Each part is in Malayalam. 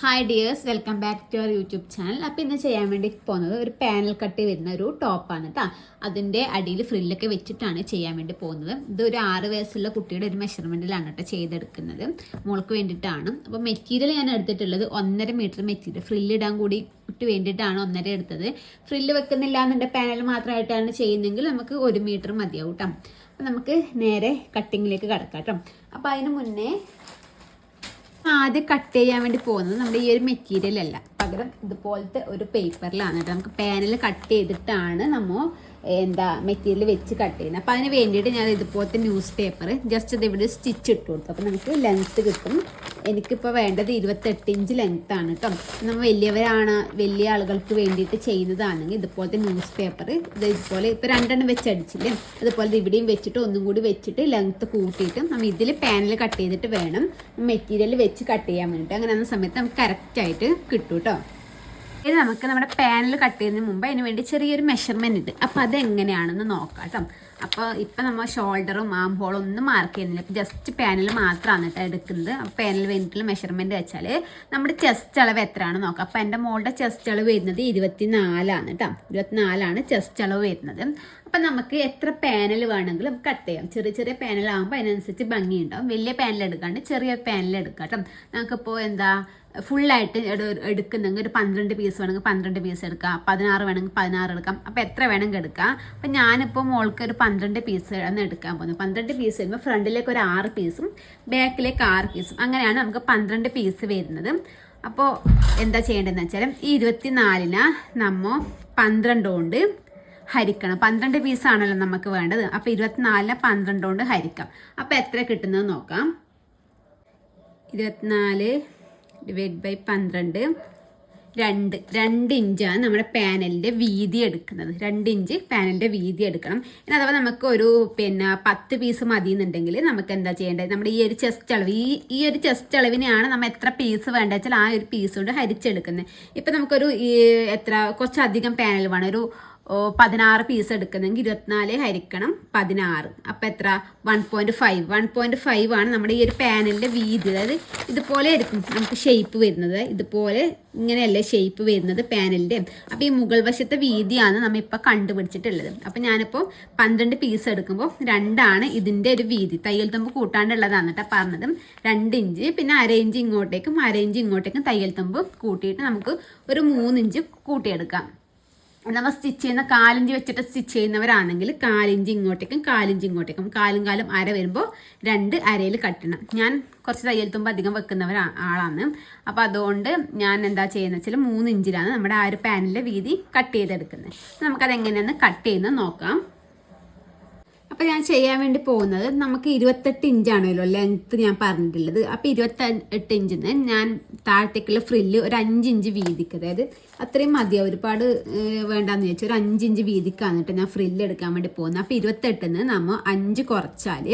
Hi dears, welcome back to our YouTube channel. അപ്പോൾ ഇന്ന് ചെയ്യാൻ വേണ്ടി പോകുന്നത് ഒരു പാനൽ കട്ട് വരുന്ന ഒരു ടോപ്പാണ് കേട്ടോ. അതിൻ്റെ അടിയിൽ ഫ്രില്ലൊക്കെ വെച്ചിട്ടാണ് ചെയ്യാൻ വേണ്ടി പോകുന്നത്. ഇത് ഒരു 6 വയസ്സുള്ള കുട്ടിയുടെ ഒരു മെഷർമെൻറ്റിലാണ് കേട്ടോ ചെയ്തെടുക്കുന്നത്. മോൾക്ക് വേണ്ടിയിട്ടാണ്. അപ്പോൾ മെറ്റീരിയൽ ഞാൻ എടുത്തിട്ടുള്ളത് 1.5 മീറ്റർ മെറ്റീരിയൽ. ഫ്രില്ലിടാൻ കൂടി ഇട്ട് വേണ്ടിയിട്ടാണ് 1.5 എടുത്തത്. ഫ്രില്ല് വെക്കുന്നില്ല എന്നുണ്ടെങ്കിൽ പാനൽ മാത്രമായിട്ടാണ് ചെയ്യുന്നതെങ്കിൽ നമുക്ക് 1 മീറ്റർ മതിയാവും കേട്ടോ. അപ്പോൾ നമുക്ക് നേരെ കട്ടിങ്ങിലേക്ക് കടക്കാം കേട്ടോ. അപ്പോൾ അതിന് മുന്നേ ആദ്യം കട്ട് ചെയ്യാൻ വേണ്ടി പോകുന്നത് നമ്മുടെ ഈ ഒരു മെറ്റീരിയൽ അല്ല, പകരം ഇതുപോലത്തെ ഒരു പേപ്പറിലാണ് കേട്ടോ. നമുക്ക് പാനൽ കട്ട് ചെയ്തിട്ടാണ് നമ്മൾ മെറ്റീരിയൽ വെച്ച് കട്ട് ചെയ്യുന്നത്. അപ്പോൾ അതിന് വേണ്ടിയിട്ട് ഞാൻ ഇതുപോലത്തെ ന്യൂസ് പേപ്പർ ജസ്റ്റ് ഇതിവിടെ സ്റ്റിച്ച് ഇട്ട് കൊടുത്തു. അപ്പോൾ നമുക്ക് ലെങ്ത്ത് കിട്ടും. എനിക്കിപ്പോൾ വേണ്ടത് 28 ഇഞ്ച് ലെങ്ത്താണ് കേട്ടോ. നമ്മൾ വലിയ ആളുകൾക്ക് വേണ്ടിയിട്ട് ചെയ്യുന്നതാണെങ്കിൽ ഇതുപോലത്തെ ന്യൂസ് പേപ്പർ ഇതുപോലെ ഇപ്പോൾ 2 വെച്ച് അടിച്ചില്ലേ, അതുപോലെ ഇവിടെയും വെച്ചിട്ട് ഒന്നും കൂടി വെച്ചിട്ട് ലെങ്ത്ത് കൂട്ടിയിട്ട് നമ്മൾ ഇതിൽ പാനൽ കട്ട് ചെയ്തിട്ട് വേണം മെറ്റീരിയൽ വെച്ച് കട്ട് ചെയ്യാൻ വേണ്ടിയിട്ട്. അങ്ങനെ ആകുന്ന സമയത്ത് നമുക്ക് കറക്റ്റായിട്ട് കിട്ടും കേട്ടോ. ഇത് നമുക്ക് നമ്മുടെ പാനൽ കട്ട് ചെയ്യുന്നതിന് മുമ്പ് അതിന് വേണ്ടി ചെറിയൊരു മെഷർമെൻറ്റ് ഉണ്ട്. അപ്പോൾ അതെങ്ങനെയാണെന്ന് നോക്കാം കേട്ടോ. അപ്പോൾ ഇപ്പം നമ്മൾ ഷോൾഡറും ആം ഹോളും ഒന്നും മാർക്ക് ചെയ്യുന്നില്ല. ഇപ്പോൾ ജസ്റ്റ് പാനൽ മാത്രമാണ് കേട്ടോ എടുക്കുന്നത്. അപ്പോൾ പാനൽ വേണ്ടിയിട്ടുള്ള മെഷർമെൻറ്റ് വെച്ചാൽ നമ്മുടെ ചെസ്റ്റ് അളവ് എത്രയാണെന്ന് നോക്കാം. അപ്പോൾ എൻ്റെ മോളുടെ ചെസ്റ്റ് അളവ് വരുന്നത് 24 കേട്ടോ. 24 ചെസ്റ്റ് അളവ് വരുന്നത്. അപ്പം നമുക്ക് എത്ര പാനൽ വേണമെങ്കിലും കട്ട് ചെയ്യാം. ചെറിയ ചെറിയ പാനലാകുമ്പോൾ അതിനനുസരിച്ച് ഭംഗിയുണ്ടാവും. വലിയ പാനൽ എടുക്കാണ്ട് ചെറിയ പാനൽ എടുക്കാം കേട്ടോ. നമുക്കിപ്പോൾ ഫുള്ളായിട്ട് എടുക്കുന്നെങ്കിൽ ഒരു 12 പീസ് വേണമെങ്കിൽ 12 പീസ് എടുക്കാം, 16 വേണമെങ്കിൽ 16 എടുക്കാം. അപ്പോൾ എത്ര വേണമെങ്കിൽ എടുക്കാം. അപ്പം ഞാനിപ്പോൾ മോൾക്ക് ഒരു 12 പീസ് ആണ് എടുക്കാൻ പോകുന്നത്. 12 പീസ് വരുമ്പോൾ ഫ്രണ്ടിലേക്ക് ഒരു 6 പീസും ബാക്കിലേക്ക് 6 പീസും, അങ്ങനെയാണ് നമുക്ക് 12 പീസ് വരുന്നത്. അപ്പോൾ എന്താ ചെയ്യേണ്ടതെന്ന് വെച്ചാൽ ഈ 24 നമ്മൾ 12 കൊണ്ട് ഹരിക്കണം. 12 പീസാണല്ലോ നമുക്ക് വേണ്ടത്. അപ്പോൾ 24 12 കൊണ്ട് ഹരിക്കാം. അപ്പോൾ എത്ര കിട്ടുന്നത് നോക്കാം. 24 ഡിവൈഡ് ബൈ 12 2 ഇഞ്ചാണ് നമ്മുടെ പാനലിൻ്റെ വീതി എടുക്കുന്നത്. 2 ഇഞ്ച് പാനലിൻ്റെ വീതി എടുക്കണം. ഇനി അഥവാ നമുക്ക് ഒരു 10 പീസ് മതി എന്നുണ്ടെങ്കിൽ നമുക്ക് എന്താ ചെയ്യേണ്ടത്, നമ്മുടെ ഈ ഒരു ചെസ്റ്റ് അളവ് ഈ ഒരു ചെസ്റ്റ് അളവിനെയാണ് നമ്മൾ എത്ര പീസ് വേണ്ടത് വെച്ചാൽ ആ ഒരു പീസ് കൊണ്ട് ഹരിച്ചെടുക്കുന്നത്. ഇപ്പം നമുക്കൊരു കുറച്ചധികം പാനൽ വേണം. ഒരു 16 പീസ് എടുക്കുന്നെങ്കിൽ 24 ഹരിക്കണം 16. അപ്പം എത്ര 1.5 ആണ് നമ്മുടെ ഈ ഒരു പാനലിൻ്റെ വീതി. അതായത് ഇതുപോലെ ആയിരിക്കും നമുക്ക് ഷേപ്പ് വരുന്നത്. ഇതുപോലെ ഇങ്ങനെയല്ലേ ഷേപ്പ് വരുന്നത് പാനലിൻ്റെ. അപ്പോൾ ഈ മുകൾ വശത്തെ വീതിയാണ് നമ്മൾ ഇപ്പോൾ കണ്ടുപിടിച്ചിട്ടുള്ളത്. അപ്പോൾ ഞാനിപ്പോൾ 12 പീസ് എടുക്കുമ്പോൾ 2 ഇതിൻ്റെ ഒരു വീതി. തയ്യൽ തുമ്പ് കൂട്ടാണ്ടുള്ളതാണ് കേട്ടോ പറഞ്ഞത്. 2 ഇഞ്ച് പിന്നെ 1/2 ഇഞ്ച് ഇങ്ങോട്ടേക്കും 1/2 ഇഞ്ച് ഇങ്ങോട്ടേക്കും തയ്യൽ തുമ്പ് കൂട്ടിയിട്ട് നമുക്ക് ഒരു 3 ഇഞ്ച് കൂട്ടിയെടുക്കാം. നമ്മൾ സ്റ്റിച്ച് ചെയ്യുന്ന 4 ഇഞ്ച് വെച്ചിട്ട് സ്റ്റിച്ച് ചെയ്യുന്നവരാണെങ്കിൽ 4 ഇഞ്ച് ഇങ്ങോട്ടേക്കും 4 ഇഞ്ച് ഇങ്ങോട്ടേക്കും കാലും അര വരുമ്പോൾ 2 അരയിൽ കട്ടണം. ഞാൻ കുറച്ച് തയ്യൽ തുമ്പ് അധികം ആളാണ്. അപ്പോൾ അതുകൊണ്ട് ഞാൻ എന്താ ചെയ്യുന്നത് വെച്ചാൽ 3 ഇഞ്ചിലാണ് നമ്മുടെ ആ ഒരു പാനലിൻ്റെ വീതി കട്ട് ചെയ്തെടുക്കുന്നത്. നമുക്കത് എങ്ങനെയാണ് കട്ട് ചെയ്യുന്നത് നോക്കാം. അപ്പോൾ ഞാൻ ചെയ്യാൻ വേണ്ടി പോകുന്നത് നമുക്ക് 28 ഇഞ്ചാണല്ലോ ലെങ്ത്ത് ഞാൻ പറഞ്ഞിട്ടുള്ളത്. അപ്പോൾ 28 ഇഞ്ചിന് ഞാൻ താഴത്തേക്കുള്ള ഫ്രില്ല് ഒരു 5 ഇഞ്ച് വീതിക്ക്, അതായത് അത്രയും മതിയാവും, ഒരുപാട് വേണ്ടാന്ന് ചോദിച്ചാൽ ഒരു 5 ഇഞ്ച് വീതിക്കാണ് കേട്ടോ ഞാൻ ഫ്രില്ല് എടുക്കാൻ വേണ്ടി പോകുന്നത്. അപ്പോൾ 28 നമ്മൾ 5 കുറച്ചാൽ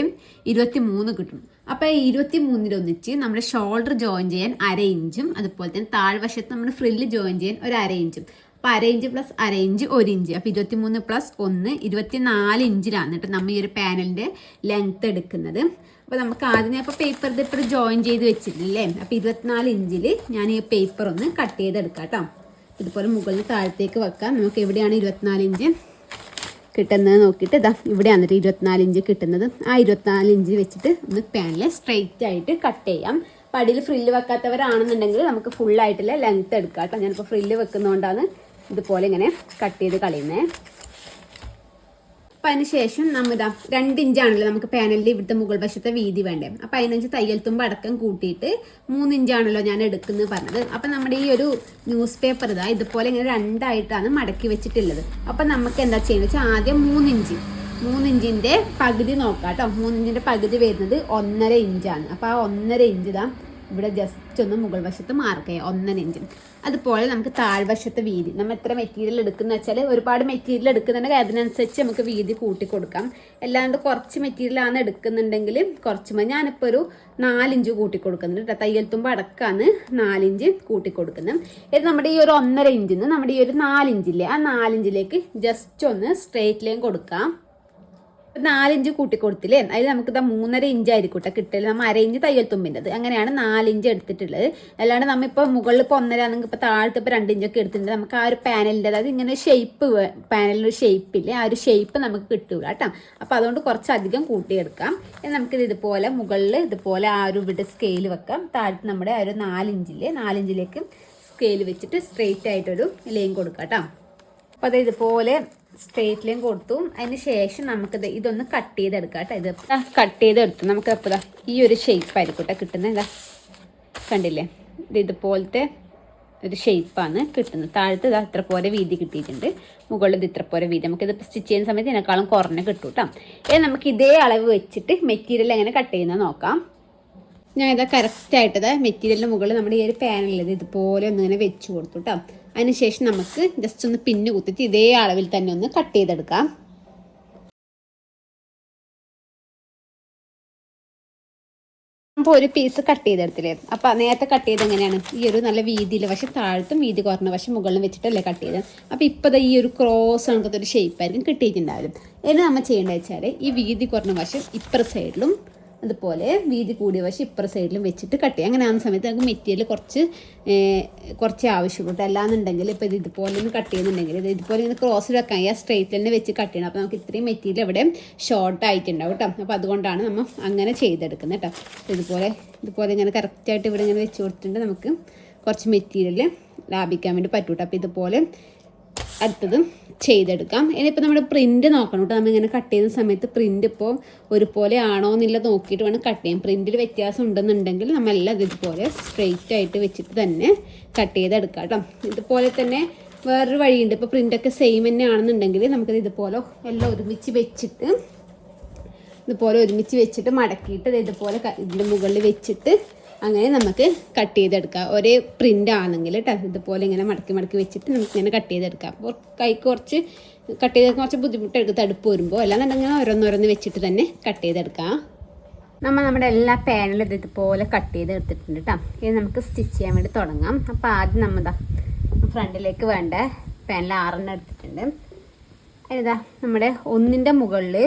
23 കിട്ടും. അപ്പോൾ 23 ഒന്നിച്ച് നമ്മുടെ ഷോൾഡർ ജോയിൻ ചെയ്യാൻ 1/2 ഇഞ്ചും അതുപോലെ തന്നെ താഴ്വശത്ത് നമ്മുടെ ഫ്രില്ല് ജോയിൻ ചെയ്യാൻ ഒരു 1/2 ഇഞ്ചും. അപ്പോൾ 1/2 ഇഞ്ച് പ്ലസ് 1/2 ഇഞ്ച് 1 ഇഞ്ച്. അപ്പോൾ 23 പ്ലസ് 1 24 ഇഞ്ചിലാണ് കേട്ടോ നമ്മൾ ഈ ഒരു പാനലിൻ്റെ ലെങ്ത്ത് എടുക്കുന്നത്. അപ്പോൾ നമുക്ക് ആദ്യം ഇപ്പോൾ പേപ്പർ ജോയിൻ ചെയ്ത് വെച്ചിട്ടില്ലേ. അപ്പോൾ 24 ഇഞ്ചിൽ ഞാൻ ഈ പേപ്പർ ഒന്ന് കട്ട് ചെയ്തെടുക്കാം കേട്ടോ. ഇതുപോലെ മുകളിൽ താഴത്തേക്ക് വെക്കാം. നമുക്ക് എവിടെയാണ് 24 ഇഞ്ച് കിട്ടുന്നത് നോക്കിയിട്ട് ഇവിടെയാണ് 24 ഇഞ്ച് കിട്ടുന്നത്. ആ 24 ഇഞ്ച് വെച്ചിട്ട് ഒന്ന് പാനൽ സ്ട്രെയിറ്റ് ആയിട്ട് കട്ട് ചെയ്യാം. പടിയിൽ ഫ്രില്ല് വെക്കാത്തവരാണെന്നുണ്ടെങ്കിൽ നമുക്ക് ഫുള്ളായിട്ടുള്ള ലെങ്ത്ത് എടുക്കാം കേട്ടോ. ഞാനിപ്പോൾ ഫ്രില്ല് വെക്കുന്നതുകൊണ്ടാണ് ഇതുപോലെ ഇങ്ങനെ കട്ട് ചെയ്ത് കളയുന്നത്. അപ്പം അതിന് ശേഷം നമ്മൾ 2 ഇഞ്ചാണല്ലോ നമുക്ക് പാനലിൽ ഇവിടുത്തെ മുകൾ വശത്തെ വീതി വേണ്ടേ. അപ്പം 15 തയ്യൽ തുമ്പ് അടക്കം കൂട്ടിയിട്ട് 3 ഇഞ്ചാണല്ലോ ഞാൻ എടുക്കുന്നത് പറഞ്ഞത്. അപ്പം നമ്മുടെ ഈ ഒരു ന്യൂസ് പേപ്പർ ഇതുപോലെ ഇങ്ങനെ 2 ആയിട്ടാണ് മടക്കി വെച്ചിട്ടുള്ളത്. അപ്പം നമുക്ക് എന്താ ചെയ്യുന്നത് വെച്ചാൽ ആദ്യം 3 ഇഞ്ചിൻ്റെ പകുതി നോക്കാം കേട്ടോ. 3 ഇഞ്ചിൻ്റെ പകുതി വരുന്നത് 1.5 ഇഞ്ചാണ്. അപ്പോൾ ആ 1.5 ഇഞ്ച് ഇവിടെ ജസ്റ്റ് ഒന്ന് മുകൾ വശത്ത് മാർക്ക് ചെയ്യാം 1 ഇഞ്ച്. അതുപോലെ നമുക്ക് താഴ്വശത്തെ വീതി നമ്മൾ എത്ര മെറ്റീരിയൽ എടുക്കുന്ന വെച്ചാൽ ഒരുപാട് മെറ്റീരിയൽ എടുക്കുന്നുണ്ടെങ്കിൽ അതിനനുസരിച്ച് നമുക്ക് വീതി കൂട്ടി കൊടുക്കാം. അല്ലാണ്ട് കുറച്ച് മെറ്റീരിയലാണ് എടുക്കുന്നുണ്ടെങ്കിൽ കുറച്ച് മതി. ഞാനിപ്പോൾ ഒരു 4 ഇഞ്ച് കൂട്ടി കൊടുക്കുന്നുണ്ട് കേട്ടോ. തയ്യൽ തുമ്പ് അടക്കാണ് 4 ഇഞ്ച് കൂട്ടി കൊടുക്കുന്നത്. ഇത് നമ്മുടെ ഈ ഒരു 1.5 ഇഞ്ചിൽ നിന്ന് നമ്മുടെ ഈ ഒരു 4 ഇഞ്ചില്ലേ ആ 4 ഇഞ്ചിലേക്ക് ജസ്റ്റ് ഒന്ന് സ്ട്രെയിറ്റ് ലൈൻ കൊടുക്കാം. 4 ഇഞ്ച് കൂട്ടി കൊടുത്തില്ലേ, അതിൽ നമുക്ക് 3.5 ഇഞ്ച് ആയിരിക്കട്ടെ കിട്ടല്. നമ്മൾ 1/2 ഇഞ്ച് തയ്യൽ തുമ്പിൻ്റെത്, അങ്ങനെയാണ് 4 ഇഞ്ച് എടുത്തിട്ടുള്ളത്. അല്ലാണ്ട് നമ്മളിപ്പോൾ മുകളിൽ ഇപ്പോൾ 1.5 ആണെങ്കിൽ ഇപ്പോൾ താഴത്തെ ഇപ്പോൾ 2 ഇഞ്ചൊക്കെ എടുത്തിട്ടുണ്ട്. നമുക്ക് ആ ഒരു പാനലിൻ്റെ, അതായത് ഇങ്ങനെ ഷേപ്പ്, പാനലിനൊരു ഷേപ്പില്ലേ, ആ ഒരു ഷേപ്പ് നമുക്ക് കിട്ടൂല കേട്ടോ. അപ്പോൾ അതുകൊണ്ട് കുറച്ചധികം കൂട്ടിയെടുക്കാം. നമുക്കിത് ഇതുപോലെ മുകളിൽ ഇതുപോലെ ആ ഒരു ഇവിടെ സ്കെയിൽ വെക്കാം. താഴത്ത് നമ്മുടെ ആ ഒരു 4 ഇഞ്ചില്ലേ, 4 ഇഞ്ചിലേക്ക് സ്കെയിൽ വെച്ചിട്ട് സ്ട്രെയിറ്റ് ആയിട്ടൊരു ലൈൻ കൊടുക്കാം കേട്ടോ. അപ്പോൾ അത് ഇതുപോലെ സ്ട്രെയിറ്റ് ലൈൻ കൊടുത്തു. അതിന് ശേഷം നമുക്കിത് ഇതൊന്ന് കട്ട് ചെയ്തെടുക്കാം കേട്ടോ. ഇത് കട്ട് ചെയ്തെടുത്തു. നമുക്ക് അപ്പോൾ ഈ ഒരു ഷേപ്പ് ആയിരിക്കട്ടെ കിട്ടുന്നത്. ഇതാ കണ്ടില്ലേ, ഇതുപോലത്തെ ഒരു ഷേപ്പാണ് കിട്ടുന്നത്. താഴത്ത് ഇത് അത്ര പോലെ വീതി കിട്ടിയിട്ടുണ്ട്, മുകളിൽ ഇത് ഇത്ര പോലെ വീതി. നമുക്കിത് സ്റ്റിച്ച് ചെയ്യുന്ന സമയത്ത് ഇതിനേക്കാളും കുറഞ്ഞ് കിട്ടും കേട്ടോ. നമുക്ക് ഇതേ അളവ് വെച്ചിട്ട് മെറ്റീരിയൽ എങ്ങനെ കട്ട് ചെയ്യുന്നത് നോക്കാം. ഞാൻ ഇതാ കറക്റ്റായിട്ടത് മെറ്റീരിയലിൻ്റെ മുകളിൽ നമ്മുടെ ഈ ഒരു പാനലിൽ ഇതുപോലെ ഒന്നിങ്ങനെ വെച്ച് കൊടുത്തു കേട്ടോ. അതിനുശേഷം നമുക്ക് ജസ്റ്റ് ഒന്ന് പിന്ന് കുത്തിച്ച് ഇതേ അളവിൽ തന്നെ ഒന്ന് കട്ട് ചെയ്തെടുക്കാം. അപ്പോൾ ഒരു പീസ് കട്ട് ചെയ്തെടുത്തില്ലേ. അപ്പോൾ നേരത്തെ കട്ട് ചെയ്ത് എങ്ങനെയാണ്, ഈ ഒരു നല്ല വീതിയിൽ വശം താഴത്തും വീതി കുറഞ്ഞ വശം മുകളിലും വെച്ചിട്ടല്ലേ കട്ട് ചെയ്തത്. അപ്പോൾ ഇപ്പോൾ ഈ ഒരു ക്രോസ് കണക്കത്തെ ഒരു ഷേപ്പായിരിക്കും കിട്ടിയിട്ടുണ്ടാവും. ഇനി നമ്മൾ ചെയ്യേണ്ടത് വെച്ചാൽ ഈ വീതി കുറഞ്ഞ വശം ഇപ്പുറ സൈഡിലും അതുപോലെ വീതി കൂടിയ വശം ഇപ്പുറ സൈഡിലും വെച്ചിട്ട് കട്ട് ചെയ്യാം. അങ്ങനെ ആകുന്ന സമയത്ത് നമുക്ക് മെറ്റീരിയൽ കുറച്ച് ആവശ്യമുള്ളൂ. അല്ലാന്നുണ്ടെങ്കിൽ ഇപ്പോൾ ഇത് ഇതുപോലെ ഒന്ന് കട്ട് ചെയ്യുന്നുണ്ടെങ്കിൽ ഇത് ഇതുപോലെ ഇങ്ങനെ ക്രോസിൽ വെക്കാൻ ഈ സ്ട്രെയിറ്റ് തന്നെ വെച്ച് കട്ട് ചെയ്യണം. അപ്പോൾ നമുക്ക് ഇത്രയും മെറ്റീരിയൽ ഇവിടെ ഷോർട്ട് ആയിട്ടുണ്ടാവും കേട്ടോ. അപ്പോൾ അതുകൊണ്ടാണ് നമ്മൾ അങ്ങനെ ചെയ്തെടുക്കുന്നത് കേട്ടോ. ഇതുപോലെ ഇങ്ങനെ കറക്റ്റായിട്ട് ഇവിടെ ഇങ്ങനെ വെച്ച് കൊടുത്തിട്ടുണ്ട്. നമുക്ക് കുറച്ച് മെറ്റീരിയൽ ലാഭിക്കാൻ വേണ്ടി പറ്റും കേട്ടോ. അപ്പോൾ ഇതുപോലെ അടുത്തതും ചെയ്തെടുക്കാം. ഇനിയിപ്പോൾ നമ്മുടെ പ്രിൻറ്റ് നോക്കണം കേട്ടോ. നമ്മളിങ്ങനെ കട്ട് ചെയ്യുന്ന സമയത്ത് പ്രിൻറ്റ് ഇപ്പോൾ ഒരുപോലെ ആണോ എന്നുള്ളത് നോക്കിയിട്ട് വേണം കട്ട് ചെയ്യാം. പ്രിൻറ്റിൽ വ്യത്യാസം ഉണ്ടെന്നുണ്ടെങ്കിൽ നമ്മളെല്ലാം ഇതുപോലെ സ്ട്രെയിറ്റ് ആയിട്ട് വെച്ചിട്ട് തന്നെ കട്ട് ചെയ്തെടുക്കാം കേട്ടോ. ഇതുപോലെ തന്നെ വേറൊരു വഴിയുണ്ട്. ഇപ്പോൾ പ്രിൻ്റൊക്കെ സെയിം തന്നെ ആണെന്നുണ്ടെങ്കിൽ നമുക്കത് ഇതുപോലെ എല്ലാം ഒരുമിച്ച് വെച്ചിട്ട് മടക്കിയിട്ട് ഇതുപോലെ ഇതിൻ്റെ മുകളിൽ വെച്ചിട്ട് അങ്ങനെ നമുക്ക് കട്ട് ചെയ്തെടുക്കാം. ഒരേ പ്രിൻ്റ് ആണെങ്കിൽ കേട്ടോ. ഇതുപോലെ ഇങ്ങനെ മടക്കി വെച്ചിട്ട് നമുക്കിങ്ങനെ കട്ട് ചെയ്തെടുക്കാം. അപ്പോൾ കൈക്ക് കുറച്ച് കട്ട് ചെയ്തെടുക്കാൻ കുറച്ച് ബുദ്ധിമുട്ടെടുക്കും തടുപ്പ് വരുമ്പോൾ. അല്ലാന്നുണ്ടെങ്കിൽ ഓരോന്നോരോന്ന് വെച്ചിട്ട് തന്നെ കട്ട് ചെയ്തെടുക്കാം. നമ്മുടെ എല്ലാ പാനലും ഇതുപോലെ കട്ട് ചെയ്തെടുത്തിട്ടുണ്ട് കേട്ടോ. ഇനി നമുക്ക് സ്റ്റിച്ച് ചെയ്യാൻ വേണ്ടി തുടങ്ങാം. അപ്പോൾ ആദ്യം നമ്മൾ ഫ്രണ്ടിലേക്ക് വേണ്ട പാനൽ 6 എടുത്തിട്ടുണ്ട്. അതിനിതാ നമ്മുടെ ഒന്നിൻ്റെ മുകളിൽ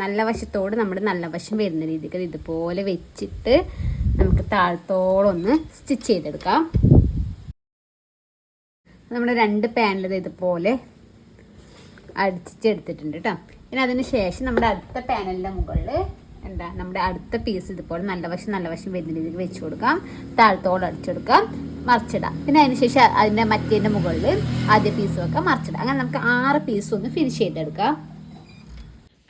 നല്ല വശത്തോട് നമ്മുടെ നല്ല വശം വരുന്ന രീതിക്ക് ഇതുപോലെ വെച്ചിട്ട് നമുക്ക് താഴത്തോളം ഒന്ന് സ്റ്റിച്ച് ചെയ്തെടുക്കാം. നമ്മുടെ 2 പാനൽ ഇതുപോലെ അടിച്ചെടുത്തിട്ടുണ്ട് കേട്ടോ. പിന്നെ അതിന് ശേഷം നമ്മുടെ അടുത്ത പാനലിൻ്റെ മുകളിൽ നമ്മുടെ അടുത്ത പീസ് ഇതുപോലെ നല്ല വശം വരുന്ന രീതിക്ക് വെച്ച് കൊടുക്കാം. താഴത്തോളം അടിച്ചെടുക്കാം, മറിച്ചിടാം. പിന്നെ അതിന് ശേഷം അതിൻ്റെ മറ്റേൻ്റെ മുകളിൽ ആദ്യ പീസ് വെക്കാം, മറിച്ചിടാം. അങ്ങനെ നമുക്ക് 6 പീസ് ഒന്ന് ഫിനിഷ് ചെയ്തെടുക്കാം.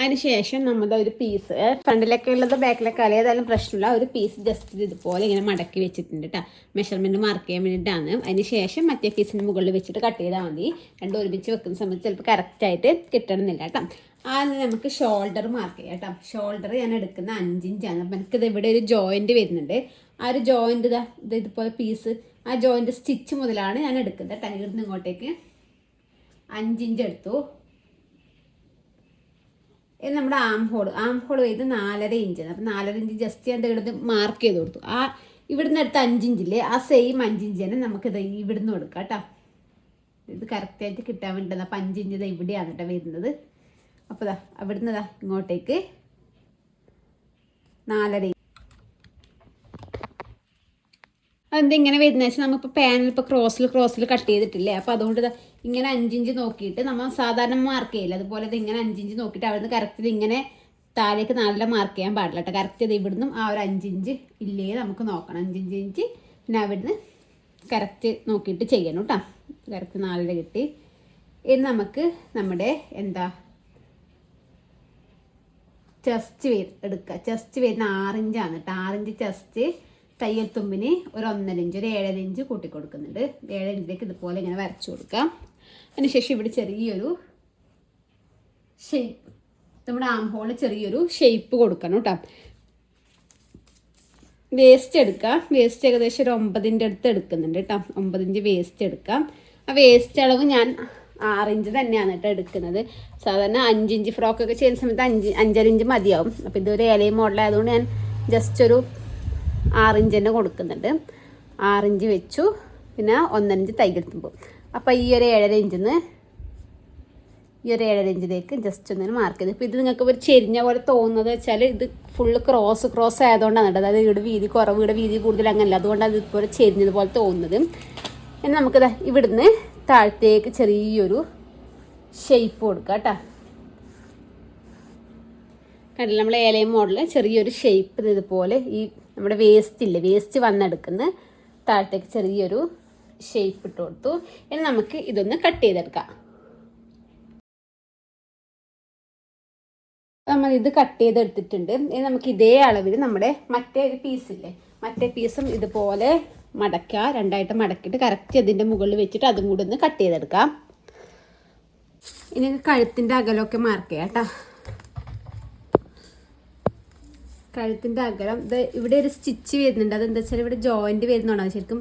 അതിനുശേഷം നമ്മുടെ ഒരു പീസ് ഫ്രണ്ടിലൊക്കെ ഉള്ളത് ബാക്കിലൊക്കെ ഏതായാലും പ്രശ്നമില്ല. ഒരു പീസ് ജസ്റ്റ് ഇതുപോലെ ഇങ്ങനെ മടക്കി വെച്ചിട്ടുണ്ട് കേട്ടോ. മെഷർമെൻറ്റ് മാർക്ക് ചെയ്യാൻ വേണ്ടിയിട്ടാണ്. അതിന് ശേഷം മറ്റേ പീസിന് മുകളിൽ വെച്ചിട്ട് കട്ട് ചെയ്താൽ മതി. രണ്ടും ഒരുമിച്ച് വെക്കുന്ന സമയത്ത് ചിലപ്പോൾ കറക്റ്റായിട്ട് കിട്ടണമെന്നില്ല കേട്ടോ. ആദ്യം നമുക്ക് ഷോൾഡർ മാർക്ക് ചെയ്യാം കേട്ടോ. ഷോൾഡർ ഞാൻ എടുക്കുന്ന 5 ഇഞ്ചാണ്. അപ്പം എനിക്കിത് ഇവിടെ ഒരു ജോയിൻറ്റ് വരുന്നുണ്ട്. ആ ഒരു ജോയിൻറ്റ് ഇതുപോലെ പീസ് ആ ജോയിൻറ്റ് സ്റ്റിച്ച് മുതലാണ് ഞാൻ എടുക്കുന്നത് കേട്ടോ. ഇവിടുന്ന് ഇങ്ങോട്ടേക്ക് 5 ഇഞ്ച് എടുത്തു. നമ്മുടെ ആം ഹോൾ ചെയ്ത് 4.5 ഇഞ്ചാണ്. അപ്പം 4.5 ഇഞ്ച് ജസ്റ്റ് ഞാൻ ഇവിടുന്ന് മാർക്ക് ചെയ്ത് കൊടുത്തു. ആ ഇവിടുന്ന് എടുത്ത 5 ഇഞ്ചില്ലേ, ആ സെയിം 5 ഇഞ്ച് തന്നെ നമുക്കിത് ഇവിടുന്ന് കൊടുക്കാം കേട്ടോ. ഇത് കറക്റ്റായിട്ട് കിട്ടാൻ വേണ്ടിയിട്ടാണ്. അപ്പം 5 ഇഞ്ച് ഇവിടെയാണ് കേട്ടോ വരുന്നത്. അപ്പോൾ അവിടുന്ന് ഇങ്ങോട്ടേക്ക് 4.5. അതെന്തിങ്ങനെ വരുന്നത് വെച്ചാൽ നമ്മളിപ്പോൾ പാനൽ ഇപ്പോൾ ക്രോസിൽ കട്ട് ചെയ്തിട്ടില്ലേ. അപ്പോൾ അതുകൊണ്ട് ഇങ്ങനെ 5 ഇഞ്ച് നോക്കിയിട്ട് നമ്മൾ സാധാരണ മാർക്ക് ചെയ്യില്ല, അതുപോലെ ഇങ്ങനെ 5 ഇഞ്ച് നോക്കിയിട്ട് അവിടുന്ന് കറക്റ്റ് ഇങ്ങനെ താഴേക്ക് നല്ല മാർക്ക് ചെയ്യാൻ പാടില്ല കേട്ടോ. കറക്റ്റ് ഇവിടുന്ന് ആ ഒരു 5 ഇഞ്ച് ഇല്ലേ നമുക്ക് നോക്കണം. 5 ഇഞ്ച് പിന്നെ അവിടുന്ന് കറക്റ്റ് നോക്കിയിട്ട് ചെയ്യണം കേട്ടോ. കറക്റ്റ് 4 കിട്ടി. ഇനി നമുക്ക് നമ്മുടെ ചെസ്റ്റ് എടുക്കുക. ചെസ്റ്റ് വരുന്ന 6 ഇഞ്ചാണ് കേട്ടോ. 6 ഇഞ്ച് ചെസ്റ്റ് തയ്യൽ തുമ്പിന് ഒരു 1.5 ഇഞ്ച്, ഒരു 7 ഇഞ്ച് കൂട്ടി കൊടുക്കുന്നുണ്ട്. 7 ഇഞ്ചിലേക്ക് ഇതുപോലെ ഇങ്ങനെ വരച്ചു കൊടുക്കാം. അതിനുശേഷം ഇവിടെ ചെറിയൊരു ഷേപ്പ്, നമ്മുടെ ആം ഹോളിൽ ചെറിയൊരു ഷേപ്പ് കൊടുക്കണം കേട്ടോ. വേസ്റ്റ് എടുക്കാം. വേസ്റ്റ് ഏകദേശം ഒരു 9 അടുത്ത് എടുക്കുന്നുണ്ട് കേട്ടോ. 9 ഇഞ്ച് വേസ്റ്റ് എടുക്കാം. ആ വേസ്റ്റ് അളവ് ഞാൻ 6 ഇഞ്ച് തന്നെയാണ് കേട്ടോ എടുക്കുന്നത്. സാധാരണ 5 ഇഞ്ച് ഫ്രോക്കൊക്കെ ചെയ്യുന്ന സമയത്ത് 5.5 ഇഞ്ച് മതിയാവും. അപ്പോൾ ഇതൊരു ഇലയും മോഡലായതുകൊണ്ട് ഞാൻ ജസ്റ്റ് ഒരു 6 ഇഞ്ച് തന്നെ കൊടുക്കുന്നുണ്ട്. 6 ഇഞ്ച് വെച്ചു. പിന്നെ 1.5 ഇഞ്ച് തയ്യൽ തുമ്പ്. അപ്പോൾ ഈ ഒരു 7.5 ഇഞ്ചിന്ന് ഈ ഒരു 7.5 ഇഞ്ചിലേക്ക് ജസ്റ്റ് ഒന്നിന് മാർക്ക് ചെയ്ത്. ഇപ്പോൾ ഇത് നിങ്ങൾക്ക് ഒരു ചെരിഞ്ഞ പോലെ തോന്നുന്നത് വെച്ചാൽ ഇത് ഫുള്ള് ക്രോസ് ആയതുകൊണ്ടാണ് കേട്ടോ. അതായത് ഇവിടെ വീതി കുറവ്, ഇവിടെ വീതി കൂടുതൽ അങ്ങനല്ല, അതുകൊണ്ടാണ് ഇതുപോലെ ചെരിഞ്ഞതുപോലെ തോന്നുന്നത്. ഇനി നമുക്കിത് ഇവിടുന്ന് താഴത്തേക്ക് ചെറിയൊരു ഷേപ്പ് കൊടുക്കുക കേട്ടോ. കണ്ടില്ല, നമ്മൾ ഏലയും മോഡൽ ചെറിയൊരു ഷേപ്പ് ഇതുപോലെ ഈ നമ്മുടെ വേസ്റ്റ് വന്നെടുക്കുന്ന താഴത്തേക്ക് ചെറിയൊരു ഷേപ്പ് ഇട്ട് കൊടുത്തു. ഇനി നമുക്ക് ഇതൊന്ന് കട്ട് ചെയ്തെടുക്കാം. നമ്മൾ ഇത് കട്ട് ചെയ്തെടുത്തിട്ടുണ്ട്. ഇനി നമുക്ക് ഇതേ അളവിൽ നമ്മുടെ മറ്റേ ഒരു പീസില്ലേ, മറ്റേ പീസും ഇതുപോലെ മടക്കുക, രണ്ടായിട്ട് മടക്കിയിട്ട് കറക്റ്റ് അതിൻ്റെ മുകളിൽ വെച്ചിട്ട് അതും കൂടി ഒന്ന് കട്ട് ചെയ്തെടുക്കാം. ഇനി കഴുത്തിൻ്റെ അകലമൊക്കെ മാർക്ക് ചെയ്യാം കേട്ടോ. കഴുത്തിൻ്റെ അകലം ഇത് ഇവിടെ ഒരു സ്റ്റിച്ച് വരുന്നുണ്ട്. അതെന്താ വെച്ചാൽ ഇവിടെ ജോയിൻറ്റ് വരുന്നതാണ്. ശരിക്കും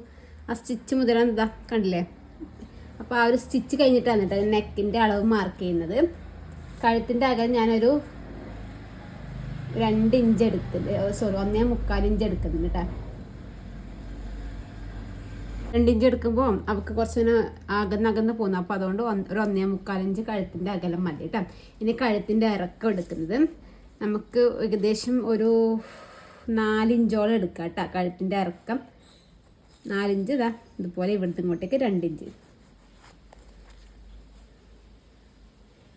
ആ സ്റ്റിച്ച് മുതലാണ് ഇതാ കണ്ടില്ലേ. അപ്പോൾ ആ ഒരു സ്റ്റിച്ച് കഴിഞ്ഞിട്ടാണ് കേട്ടോ നെക്കിൻ്റെ അളവ് മാർക്ക് ചെയ്യുന്നത്. കഴുത്തിൻ്റെ അകലം ഞാനൊരു 2 ഇഞ്ച് എടുത്തിട്ടുണ്ട്, 1.25 ഇഞ്ച് എടുക്കുന്നുണ്ട് കേട്ടോ. 2 ഇഞ്ച് എടുക്കുമ്പോൾ അവൾക്ക് കുറച്ചിങ്ങനെ അകന്നകന്ന് പോകുന്നു. അപ്പോൾ അതുകൊണ്ട് ഒരു 1.25 ഇഞ്ച് കഴുത്തിൻ്റെ അകലം മതി കേട്ടോ. ഇനി കഴുത്തിൻ്റെ ഇറക്കം എടുക്കുന്നത് നമുക്ക് ഏകദേശം ഒരു 4 ഇഞ്ചോളം എടുക്കാം കേട്ടോ. കഴുത്തിൻ്റെ ഇറക്കം 4 ഇഞ്ച് ഇതാ ഇതുപോലെ ഇവിടുത്തെ ഇങ്ങോട്ടേക്ക് 2 ഇഞ്ച്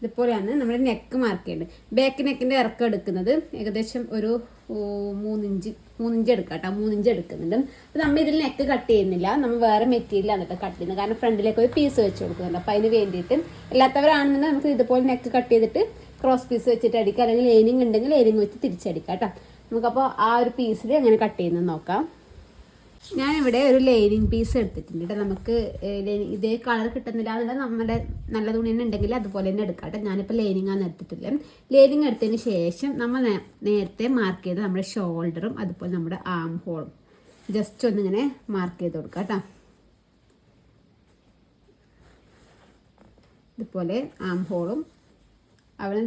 ഇതുപോലെയാണ് നമ്മുടെ നെക്ക് മാർക്ക് ചെയ്യേണ്ടത്. ബാക്ക് നെക്കിൻ്റെ ഇറക്കം എടുക്കുന്നത് ഏകദേശം ഒരു 3 ഇഞ്ച് എടുക്കാം കേട്ടോ. 3 ഇഞ്ച് എടുക്കുന്നുണ്ട്. അപ്പോൾ നമ്മൾ ഇതിൽ നെക്ക് കട്ട് ചെയ്യുന്നില്ല, നമ്മൾ വേറെ മെറ്റീരിയലാണ് കേട്ടോ കട്ട് ചെയ്യുന്നത്. കാരണം ഫ്രണ്ടിലേക്ക് ഒരു പീസ് വെച്ച് കൊടുക്കുന്നുണ്ട്. അപ്പോൾ അതിന് വേണ്ടിയിട്ട് എല്ലാത്തവരാണെന്നുണ്ടെങ്കിൽ നമുക്ക് ഇതുപോലെ നെക്ക് കട്ട് ചെയ്തിട്ട് ക്രോസ് പീസ് വെച്ചിട്ട് അടിക്കുക, അല്ലെങ്കിൽ ലൈനിങ് ഉണ്ടെങ്കിൽ ലൈനിങ് വെച്ച് തിരിച്ചടിക്കാം കേട്ടോ. നമുക്കപ്പോൾ ആ ഒരു പീസിൽ എങ്ങനെ കട്ട് ചെയ്യുന്നത് നോക്കാം. ഞാനിവിടെ ഒരു ലൈനിങ് പീസ് എടുത്തിട്ടുണ്ട് കേട്ടോ. നമുക്ക് ഇതേ കളർ കിട്ടുന്നില്ല എന്നുണ്ടെങ്കിൽ നമ്മുടെ നല്ല തുണി തന്നെ ഉണ്ടെങ്കിൽ അതുപോലെ തന്നെ എടുക്കാം കേട്ടോ. ഞാനിപ്പോൾ ലൈനിങ്ങാണ് എടുത്തിട്ടില്ല. ലൈനിങ് എടുത്തതിന് ശേഷം നമ്മൾ നേരത്തെ മാർക്ക് ചെയ്ത് നമ്മുടെ ഷോൾഡറും അതുപോലെ നമ്മുടെ ആം ഹോളും ജസ്റ്റ് ഒന്നിങ്ങനെ മാർക്ക് ചെയ്ത് കൊടുക്കാം കേട്ടോ. ഇതുപോലെ ആം ഹോളും അവിടെ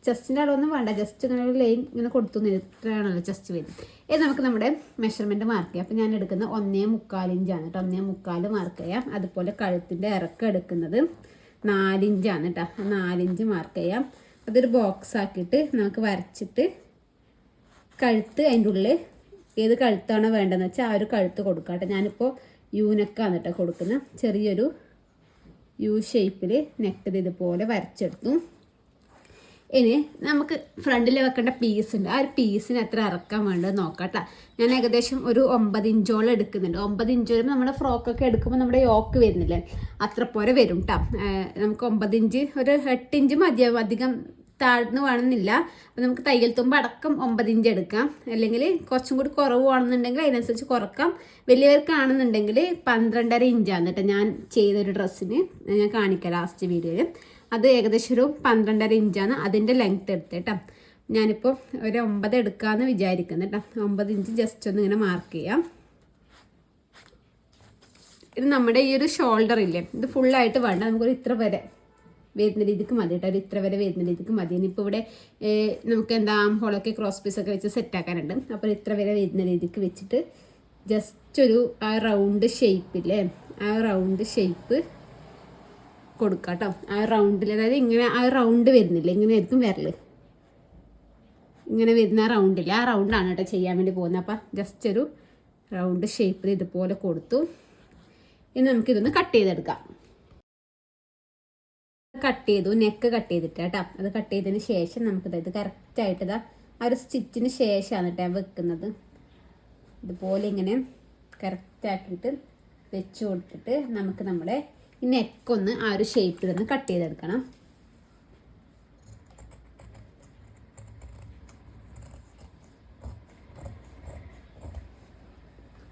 ചെസ്റ്റിൻ്റെ അളവൊന്നും വേണ്ട, ജസ്റ്റ് ഇങ്ങനെ ഒരു ലൈൻ ഇങ്ങനെ കൊടുത്തു ഇത്രയാണല്ലോ ചെസ്റ്റ് വരും. ഇത് നമുക്ക് നമ്മുടെ മെഷർമെൻറ്റ് മാർക്ക് ചെയ്യാം. അപ്പോൾ ഞാൻ എടുക്കുന്നത് 1.25 ഇഞ്ചാണ് കേട്ടോ. 1.25 മാർക്ക് ചെയ്യാം. അതുപോലെ കഴുത്തിൻ്റെ ഇറക്കം എടുക്കുന്നത് 4 ഇഞ്ചാണ് കേട്ടോ. 4 ഇഞ്ച് മാർക്ക് ചെയ്യാം. അതൊരു ബോക്സ് ആക്കിയിട്ട് നമുക്ക് വരച്ചിട്ട് കഴുത്ത് അതിൻ്റെ ഉള്ളിൽ ഏത് കഴുത്താണോ വേണ്ടതെന്ന് വെച്ചാൽ ആ ഒരു കഴുത്ത് കൊടുക്കാം കേട്ടോ. ഞാനിപ്പോൾ യൂനെക്കാണ് കേട്ടോ കൊടുക്കുന്നത്. ചെറിയൊരു യു ഷേപ്പിൽ നെക്ക് ഇതുപോലെ വരച്ചെടുത്തു. ഇനി നമുക്ക് ഫ്രണ്ടിൽ വെക്കേണ്ട പീസ് ഉണ്ട്. ആ ഒരു പീസിന് എത്ര ഇറക്കാൻ വേണ്ടത് നോക്കാം കേട്ടോ. ഞാൻ ഏകദേശം ഒരു 9 ഇഞ്ചോളം എടുക്കുന്നുണ്ട്. 9 ഇഞ്ച് വരുമ്പോൾ നമ്മുടെ ഫ്രോക്കൊക്കെ എടുക്കുമ്പോൾ നമ്മുടെ യോക്ക് വരുന്നില്ലേ, അത്ര പോലെ വരും കേട്ടോ. നമുക്ക് 9 ഇഞ്ച് ഒരു 8 ഇഞ്ച് മതിയാവും, അധികം താഴ്ന്ന് വേണമെന്നില്ല. അപ്പോൾ നമുക്ക് തയ്യൽ തുമ്പ് അടക്കം 9 ഇഞ്ച് എടുക്കാം, അല്ലെങ്കിൽ കുറച്ചും കൂടി കുറവ് വേണമെന്നുണ്ടെങ്കിൽ അതിനനുസരിച്ച് കുറക്കാം. വലിയവർക്കാണെന്നുണ്ടെങ്കിൽ 12.5 ഇഞ്ചാണ് കേട്ടോ. ഞാൻ ചെയ്തൊരു ഡ്രസ്സിന് ഞാൻ കാണിക്കാം ലാസ്റ്റ് വീഡിയോയിൽ. അത് ഏകദേശം ഒരു 12.5 ഇഞ്ചാണ് അതിൻ്റെ ലെങ്ത്ത് എടുത്ത് കേട്ടോ. ഞാനിപ്പോൾ ഒരു 9 എടുക്കാമെന്ന് വിചാരിക്കുന്നു കേട്ടോ. 9 ഇഞ്ച് ജസ്റ്റ് ഒന്ന് ഇങ്ങനെ മാർക്ക് ചെയ്യാം. ഇത് നമ്മുടെ ഈ ഒരു ഷോൾഡർ ഇല്ലേ, ഇത് ഫുള്ളായിട്ട് വേണ്ട, നമുക്കൊരു ഇത്ര വരെ വരുന്ന രീതിക്ക് മതി കേട്ടോ. ഒരു ഇത്ര വരെ വരുന്ന രീതിക്ക് മതി. ഇനിയിപ്പോൾ ഇവിടെ നമുക്ക് എന്താ ഹോളൊക്കെ ക്രോസ് പീസൊക്കെ വെച്ച് സെറ്റാക്കാനുണ്ട്. അപ്പോൾ ഇത്ര വരെ വരുന്ന രീതിക്ക് വെച്ചിട്ട് ജസ്റ്റ് ഒരു ആ റൗണ്ട് ഷേപ്പില്ലേ, ആ റൗണ്ട് ഷേപ്പ് കൊടുക്കാം കേട്ടോ. ആ റൗണ്ടിൽ, അതായത് ഇങ്ങനെ ആ റൗണ്ട് വരുന്നില്ല, ഇങ്ങനെ ആയിരിക്കും വരല്, ഇങ്ങനെ വരുന്ന ആ റൗണ്ടില്ല, ആ റൗണ്ടാണ് കേട്ടോ ചെയ്യാൻ വേണ്ടി പോകുന്നത്. അപ്പം ജസ്റ്റ് ഒരു റൗണ്ട് ഷേപ്പിൽ ഇതുപോലെ കൊടുത്തു. ഇനി നമുക്കിതൊന്ന് കട്ട് ചെയ്തെടുക്കാം. കട്ട് ചെയ്തു, നെക്ക് കട്ട് ചെയ്തിട്ട് കേട്ടോ. അത് കട്ട് ചെയ്തതിന് ശേഷം നമുക്കിത് കറക്റ്റായിട്ട് ഇതാ ആ ഒരു സ്റ്റിച്ചിന് ശേഷമാണ് കേട്ടോ ഞാൻ വെക്കുന്നത്. ഇതുപോലെ ഇങ്ങനെ കറക്റ്റാക്കിയിട്ട് വെച്ച് കൊടുത്തിട്ട് നമുക്ക് നമ്മുടെ ഈ നെക്കൊന്ന് ആ ഒരു ഷേപ്പിൽ ഒന്ന് കട്ട് ചെയ്തെടുക്കണം.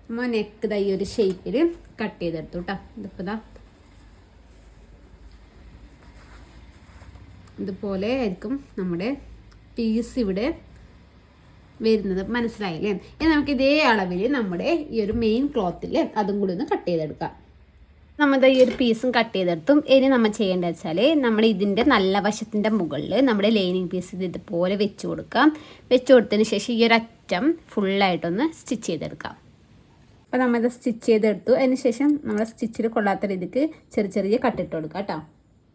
നമ്മൾ നെക്ക് ഈ ഒരു ഷേപ്പിൽ കട്ട് ചെയ്തെടുത്തു കേട്ടോ. ഇതിപ്പോൾ ഇതാ ഇതുപോലെ ആയിരിക്കും നമ്മുടെ പീസ് ഇവിടെ വരുന്നത്, മനസ്സിലായില്ലേ? ഇനി നമുക്ക് ഇതേ അളവിൽ നമ്മുടെ ഈ ഒരു മെയിൻ ക്ലോത്തിൽ അതും കൂടി ഒന്ന് കട്ട് ചെയ്തെടുക്കാം. നമ്മുടെ ഈ ഒരു പീസും കട്ട് ചെയ്തെടുത്തും. ഇനി നമ്മൾ ചെയ്യേണ്ടത് വെച്ചാൽ നമ്മൾ ഇതിൻ്റെ നല്ല വശത്തിൻ്റെ മുകളിൽ നമ്മുടെ ലൈനിങ് പീസ് ഇതുപോലെ വെച്ച് കൊടുക്കാം. വെച്ച് കൊടുത്തതിന് ശേഷം ഈ ഒരു അറ്റം ഫുള്ളായിട്ടൊന്ന് സ്റ്റിച്ച് ചെയ്തെടുക്കാം. അപ്പോൾ നമ്മളിത് സ്റ്റിച്ച് ചെയ്തെടുത്തു. അതിന് ശേഷം നമ്മൾ സ്റ്റിച്ചിൽ കൊള്ളാത്ത രീതിക്ക് ചെറിയ ചെറിയ കട്ടിട്ട് കൊടുക്കാം കേട്ടോ.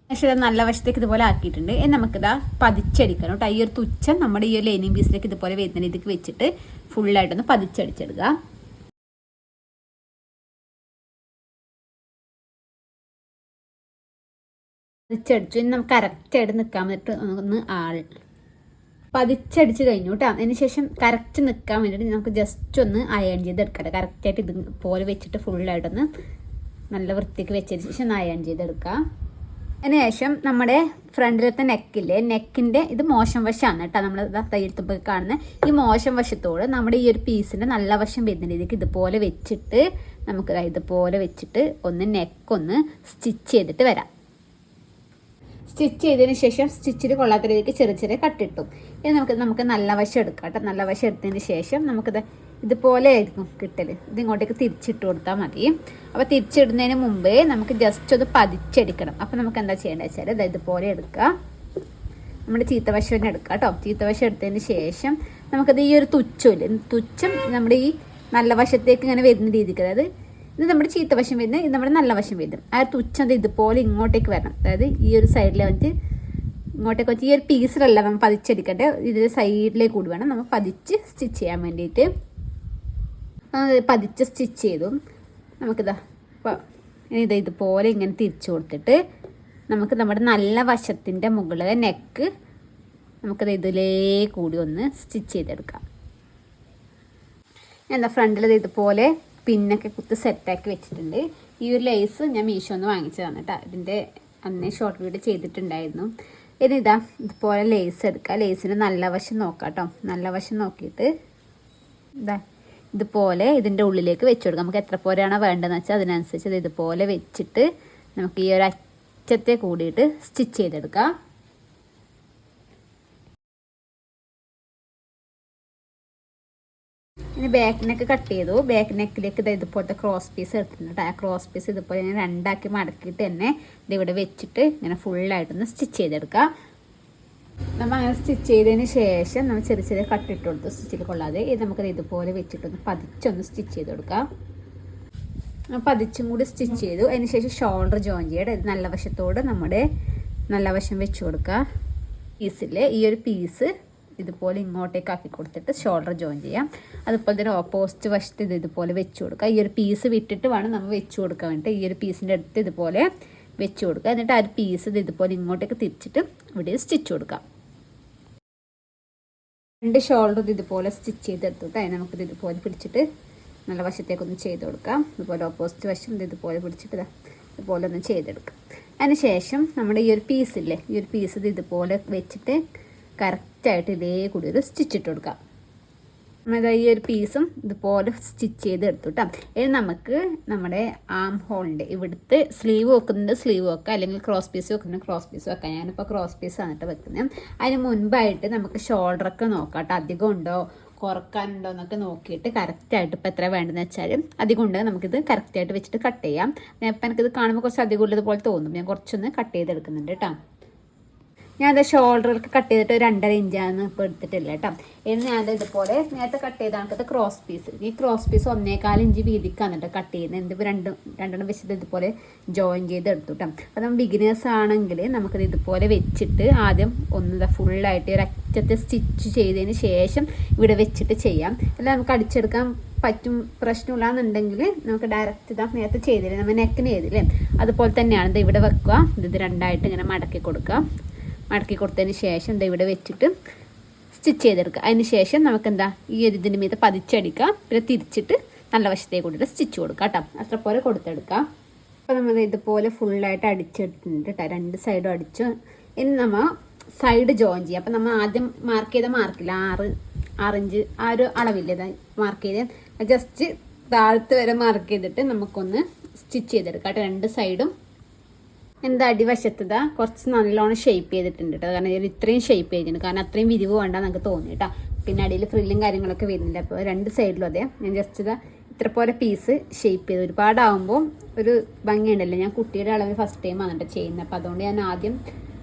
പക്ഷേ നല്ല വശത്തേക്ക് ഇതുപോലെ ആക്കിയിട്ടുണ്ട്. ഇനി നമുക്കിതാ പതിച്ചടിക്കണം കേട്ടോ. ഈ ഒരു തുച്ഛം നമ്മുടെ ഈ ഒരു ലൈനിങ് പീസിലേക്ക് ഇതുപോലെ വരുന്ന രീതിക്ക് വെച്ചിട്ട് ഫുള്ളായിട്ടൊന്ന് പതിച്ചടിച്ചെടുക്കുക. പതിച്ചടിച്ചു. ഇനി നമുക്ക് കറക്റ്റായിട്ട് നിൽക്കാൻ വേണ്ടിയിട്ട് ഒന്ന് പതിച്ചടിച്ച് കഴിഞ്ഞു കേട്ടോ. അതിന് ശേഷം കറക്റ്റ് നിൽക്കാൻ വേണ്ടിയിട്ട് നമുക്ക് ജസ്റ്റ് ഒന്ന് അയൺ ചെയ്തെടുക്കാം. കറക്റ്റായിട്ട് ഇതുപോലെ വെച്ചിട്ട് ഫുള്ളായിട്ടൊന്ന് നല്ല വൃത്തിക്ക് വെച്ചതിന് ശേഷം ഒന്ന് അയൺ ചെയ്തെടുക്കുക. അതിന് ശേഷം നമ്മുടെ ഫ്രണ്ടിലത്തെ നെക്കില്ലേ, നെക്കിൻ്റെ ഇത് മോശം വശമാണ് കേട്ടോ. നമ്മൾ തയ്യൽത്തുമ്പോൾ കാണുന്ന ഈ മോശം വശത്തോട് നമ്മുടെ ഈ ഒരു പീസിൻ്റെ നല്ല വശം വരുന്ന രീതിക്ക് ഇതുപോലെ വെച്ചിട്ട് നമുക്ക് ഇതുപോലെ വെച്ചിട്ട് ഒന്ന് നെക്കൊന്ന് സ്റ്റിച്ച് ചെയ്തിട്ട് വരാം. സ്റ്റിച്ച് ചെയ്തതിന് ശേഷം സ്റ്റിച്ചിൽ കൊള്ളാത്ത രീതിക്ക് ചെറിയ ചെറിയ കട്ടിട്ടും. ഇത് നമുക്ക് നല്ല വശം എടുക്കാം കേട്ടോ. നല്ല വശം എടുത്തതിന് ശേഷം നമുക്കിത് ഇതുപോലെ ആയിരിക്കും കിട്ടൽ. ഇതിങ്ങോട്ടേക്ക് തിരിച്ചിട്ട് കൊടുത്താൽ മതി. അപ്പോൾ തിരിച്ചിടുന്നതിന് മുമ്പേ നമുക്ക് ജസ്റ്റ് ഒന്ന് പതിച്ചടിക്കണം. അപ്പോൾ നമുക്ക് എന്താ ചെയ്യേണ്ടത് വെച്ചാൽ ഇതുപോലെ എടുക്കുക. നമ്മുടെ ചീത്തവശം തന്നെ എടുക്കുക കേട്ടോ. ചീത്തവശം എടുത്തതിന് ശേഷം നമുക്കത് ഈ ഒരു തുച്ഛമില്ല, തുച്ഛം നമ്മുടെ ഈ നല്ല വശത്തേക്ക് ഇങ്ങനെ വരുന്ന രീതിക്ക്, അതായത് ഇത് നമ്മുടെ ചീത്തവശം വരുന്നത്, ഇത് നമ്മുടെ നല്ല വശം വരുന്നത്, ആ ഒരു തുച്ഛം ഇതുപോലെ ഇങ്ങോട്ടേക്ക് വരണം. അതായത് ഈ ഒരു സൈഡിൽ വന്നിട്ട് ഇങ്ങോട്ടേക്ക് വെച്ച് ഈ ഒരു പീസിലല്ല നമ്മൾ പതിച്ചടിക്കട്ടെ, ഇതിൻ്റെ സൈഡിലേക്ക് കൂടി വേണം നമ്മൾ പതിച്ച് സ്റ്റിച്ച് ചെയ്യാൻ വേണ്ടിയിട്ട്. പതിച്ച് സ്റ്റിച്ച് ചെയ്തു. നമുക്കിതാ ഇതുപോലെ ഇങ്ങനെ തിരിച്ചു കൊടുത്തിട്ട് നമുക്ക് നമ്മുടെ നല്ല വശത്തിൻ്റെ മുകളിൽ നെക്ക് നമുക്കത് ഇതിലേ കൂടി ഒന്ന് സ്റ്റിച്ച് ചെയ്തെടുക്കാം. എന്താ ഫ്രണ്ടിൽ ഇതുപോലെ പിന്നൊക്കെ കുത്തി സെറ്റാക്കി വെച്ചിട്ടുണ്ട്. ഈ ഒരു ലേസ് ഞാൻ മീഷോന്ന് വാങ്ങിച്ചതാണ് കേട്ടോ. ഇതിൻ്റെ അന്നേ ഷോർട്ട് വീഡിയോ ചെയ്തിട്ടുണ്ടായിരുന്നു. ഇനി ഇതുപോലെ ലേസ് എടുക്കുക. ലേസിന് നല്ല വശം നോക്കാം കേട്ടോ. നല്ല വശം നോക്കിയിട്ട് ഇതുപോലെ ഇതിൻ്റെ ഉള്ളിലേക്ക് വെച്ച് കൊടുക്കാം. നമുക്ക് എത്ര പോലെയാണോ വേണ്ടതെന്ന് വെച്ചാൽ അതിനനുസരിച്ച് ഇതുപോലെ വെച്ചിട്ട് നമുക്ക് ഈ ഒരു അറ്റത്തെ കൂടിയിട്ട് സ്റ്റിച്ച് ചെയ്തെടുക്കാം. ഇനി ബാക്ക് നെക്ക് കട്ട് ചെയ്തു. ബാക്ക് നെക്കിലേക്ക് ഇതുപോലത്തെ ക്രോസ് പീസ് എടുത്തിട്ടുണ്ട്. ആ ക്രോസ് പീസ് ഇതുപോലെ ഞാൻ രണ്ടാക്കി മടക്കിയിട്ട് തന്നെ ഇതിവിടെ വെച്ചിട്ട് ഇങ്ങനെ ഫുള്ളായിട്ടൊന്ന് സ്റ്റിച്ച് ചെയ്തെടുക്കാം. നമ്മൾ അങ്ങനെ സ്റ്റിച്ച് ചെയ്തതിന് ശേഷം നമ്മൾ ചെറിയ ചെറിയ കട്ടിട്ട് കൊടുത്തു സ്റ്റിച്ചിൽ കൊള്ളാതെ. ഇത് നമുക്കത് ഇതുപോലെ വെച്ചിട്ടൊന്ന് പതിച്ചൊന്ന് സ്റ്റിച്ച് ചെയ്ത് കൊടുക്കാം. പതിച്ചും കൂടി സ്റ്റിച്ച് ചെയ്തു. അതിന് ശേഷം ഷോൾഡർ ജോയിൻ ചെയ്യണം. ഇത് നല്ല വശത്തോട് നമ്മുടെ നല്ല വശം വെച്ച് കൊടുക്കുക. പീസിൽ ഈ ഒരു പീസ് ഇതുപോലെ ഇങ്ങോട്ടേക്ക് ആക്കി കൊടുത്തിട്ട് ഷോൾഡർ ജോയിൻ ചെയ്യാം. അതുപോലെ തന്നെ ഓപ്പോസിറ്റ് വശത്ത് ഇതുപോലെ വെച്ച് കൊടുക്കുക. ഈ ഒരു പീസ് വിട്ടിട്ട് വേണം നമ്മൾ വെച്ച് കൊടുക്കാൻ വേണ്ടിയിട്ട്. ഈ ഒരു പീസിൻ്റെ അടുത്ത് ഇതുപോലെ വെച്ച് കൊടുക്കുക. എന്നിട്ട് ആ ഒരു പീസ് ഇതുപോലെ ഇങ്ങോട്ടേക്ക് തിരിച്ചിട്ട് ഇവിടെ സ്റ്റിച്ച് കൊടുക്കാം. രണ്ട് ഷോൾഡർ ഇതുപോലെ സ്റ്റിച്ച് ചെയ്തെടുത്തിട്ട് അതിന് നമുക്കിത് ഇതുപോലെ പിടിച്ചിട്ട് നല്ല വശത്തേക്കൊന്ന് ചെയ്ത് കൊടുക്കാം. ഇതുപോലെ ഓപ്പോസിറ്റ് വശം ഇതുപോലെ പിടിച്ചിട്ട് ഇതുപോലെ ഒന്ന് ചെയ്തെടുക്കാം. അതിന് ശേഷം നമ്മുടെ ഈ ഒരു പീസില്ലേ, ഈ ഒരു പീസ് ഇതുപോലെ വെച്ചിട്ട് കറക്റ്റായിട്ട് ഇതേ കൂടി ഒരു സ്റ്റിച്ച് ഇട്ട് കൊടുക്കാം. നമ്മൾ ഈ ഒരു പീസും ഇതുപോലെ സ്റ്റിച്ച് ചെയ്ത് എടുത്തു കേട്ടോ. ഇനി നമുക്ക് നമ്മുടെ ആം ഹോളിൻ്റെ ഇവിടുത്തെ സ്ലീവ് വെക്കുന്നുണ്ട്, സ്ലീവ് വെക്കുക, അല്ലെങ്കിൽ ക്രോസ് പീസ് വെക്കുന്നുണ്ട്, ക്രോസ് പീസ് വെക്കാം. ഞാനിപ്പോൾ ക്രോസ് പീസ് ആണിട്ട് വെക്കുന്നത്. അതിന് മുൻപായിട്ട് നമുക്ക് ഷോൾഡറൊക്കെ നോക്കാം കേട്ടോ. അധികം ഉണ്ടോ കുറക്കാനുണ്ടോ എന്നൊക്കെ നോക്കിയിട്ട് കറക്റ്റായിട്ട് ഇപ്പോൾ എത്ര വേണ്ടതെന്ന് വെച്ചാൽ അധികം ഉണ്ടെങ്കിൽ നമുക്കിത് കറക്റ്റായിട്ട് വെച്ചിട്ട് കട്ട് ചെയ്യാം. ഇപ്പം എനിക്കിത് കാണുമ്പോൾ കുറച്ച് അധികം ഉള്ളതുപോലെ തോന്നും. ഞാൻ കുറച്ചൊന്ന് കട്ട് ചെയ്തെടുക്കുന്നുണ്ട് കേട്ടോ. ഞാനത് ഷോൾഡറിലേക്ക് കട്ട് ചെയ്തിട്ട് 2.5 ഇഞ്ചാണ് ഇപ്പോൾ എടുത്തിട്ടില്ല കേട്ടോ. ഇനി ഞാനത് ഇതുപോലെ നേരത്തെ കട്ട് ചെയ്താണ് ക്രോസ് പീസ്. ഈ ക്രോസ് പീസ് 1.25 ഇഞ്ച് വീതിക്കാണ് കേട്ടോ കട്ട് ചെയ്യുന്നത്. എന്തിപ്പോൾ രണ്ടെണ്ണം വെച്ചിട്ട് ഇതുപോലെ ജോയിൻ ചെയ്ത് എടുത്തു കേട്ടോ. അപ്പോൾ നമ്മൾ ബിഗിനേഴ്സ് ആണെങ്കിൽ നമുക്കത് ഇതുപോലെ വെച്ചിട്ട് ആദ്യം ഒന്ന് ഫുള്ളായിട്ട് ഒരു അറ്റത്തെ സ്റ്റിച്ച് ചെയ്തതിന് ശേഷം ഇവിടെ വെച്ചിട്ട് ചെയ്യാം. അല്ല നമുക്ക് അടിച്ചെടുക്കാൻ പറ്റും, പ്രശ്നമില്ലാന്നുണ്ടെങ്കിൽ നമുക്ക് ഡയറക്റ്റ് നേരത്തെ ചെയ്തില്ലേ നമ്മൾ നെക്കിന് ചെയ്തില്ലേ അതുപോലെ തന്നെയാണ് ഇത് ഇവിടെ വെക്കുക. ഇത് രണ്ടായിട്ട് ഇങ്ങനെ മടക്കി കൊടുക്കുക. മടക്കി കൊടുത്തതിന് ശേഷം ഇവിടെ വെച്ചിട്ട് സ്റ്റിച്ച് ചെയ്തെടുക്കുക. അതിന് ശേഷം നമുക്കെന്താ ഈ ഒരു ഇതിൻ്റെ മീതെ പതിച്ചടിക്കുക. പിന്നെ തിരിച്ചിട്ട് നല്ല വശത്തേക്ക് കൂടിയിട്ട് സ്റ്റിച്ച് കൊടുക്കുക കേട്ടോ. അത്ര പോലെ കൊടുത്തെടുക്കുക. അപ്പോൾ നമ്മൾ ഇതുപോലെ ഫുള്ളായിട്ട് അടിച്ചെടുത്തിട്ടുണ്ട് കേട്ടോ. രണ്ട് സൈഡും അടിച്ചു. ഇനി നമ്മൾ സൈഡ് ജോയിൻ ചെയ്യുക. അപ്പോൾ നമ്മൾ ആദ്യം മാർക്ക് ചെയ്ത മാർക്കില്ല 6 ഇഞ്ച് ആ ഒരു അളവില്ല മാർക്ക് ചെയ്ത് ജസ്റ്റ് താഴത്ത് വരെ മാർക്ക് ചെയ്തിട്ട് നമുക്കൊന്ന് സ്റ്റിച്ച് ചെയ്തെടുക്കാം കേട്ടോ. രണ്ട് സൈഡും എന്താ അടിവശത്തതാ കുറച്ച് നല്ലോണം ഷേപ്പ് ചെയ്തിട്ടുണ്ട് കേട്ടോ. കാരണം ഇത്രയും ഷേപ്പ് ചെയ്തിട്ടുണ്ട്. കാരണം അത്രയും വിരിവ് വേണ്ട നമുക്ക് തോന്നി കേട്ടോ. പിന്നെ അടിയിൽ ഫ്രില്ലും കാര്യങ്ങളൊക്കെ വരുന്നില്ല. അപ്പോൾ രണ്ട് സൈഡിലും അതെ ഞാൻ ജസ്റ്റ് ഇത്ര പോലെ പീസ് ഷേപ്പ് ചെയ്ത് ഒരുപാടാകുമ്പോൾ ഒരു ഭംഗിയുണ്ടല്ലോ. ഞാൻ കുട്ടിയുടെ അളവ് ഫസ്റ്റ് ടൈം വന്നിട്ട് ചെയ്യുന്നത്. അപ്പോൾ അതുകൊണ്ട് ഞാൻ ആദ്യം